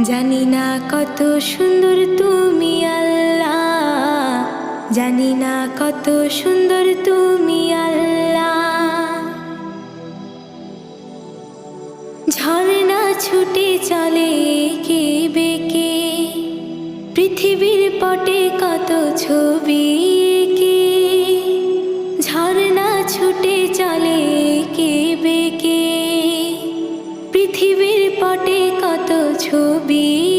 জানি না কত সুন্দর তুমি আল্লাহ, জানি না কত সুন্দর তুমি আল্লাহ। ঝর্ণা ছুটে চলে কে বেঁকে, পৃথিবীর পটে কত ছবি এঁকে। ঝর্ণা ছুটে চলে কে বেঁকে, পৃথিবীর পটে কত ছবি